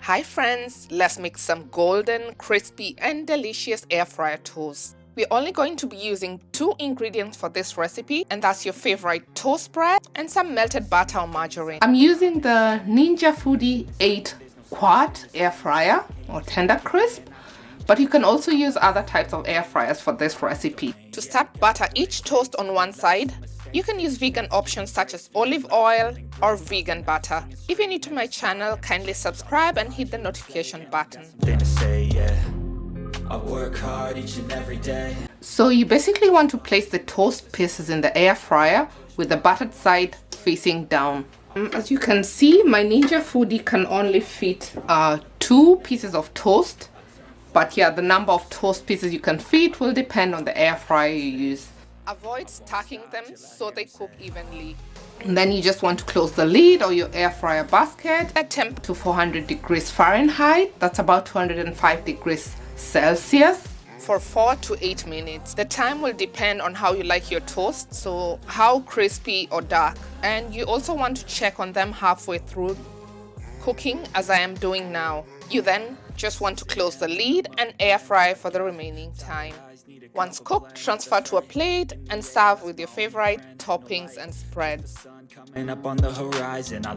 Hi friends, let's make some golden, crispy and delicious air fryer toast. We're only going to be using 2 ingredients for this recipe, and that's your favorite toast bread and some melted butter or margarine. I'm using the Ninja Foodi 8 quart air fryer or tender crisp, but you can also use other types of air fryers for this recipe. To start, butter each toast on one side. You can use vegan options such as olive oil or vegan butter. If you're new to my channel, kindly subscribe and hit the notification button. I work hard each and every day. So you basically want to place the toast pieces in the air fryer with the buttered side facing down. As you can see, my Ninja Foodi can only fit 2 pieces of toast. But yeah, the number of toast pieces you can fit will depend on the air fryer you use. Avoid stacking them so they cook evenly. And then you just want to close the lid or your air fryer basket at temp to 400 degrees Fahrenheit. That's about 205 degrees Celsius for 4 to 8 minutes. The time will depend on how you like your toast, so how crispy or dark. And you also want to check on them halfway through cooking, as I am doing now. You then just want to close the lid and air fry for the remaining time. Once cooked, transfer to a plate and serve with your favorite toppings and spreads. Coming up on the horizon, I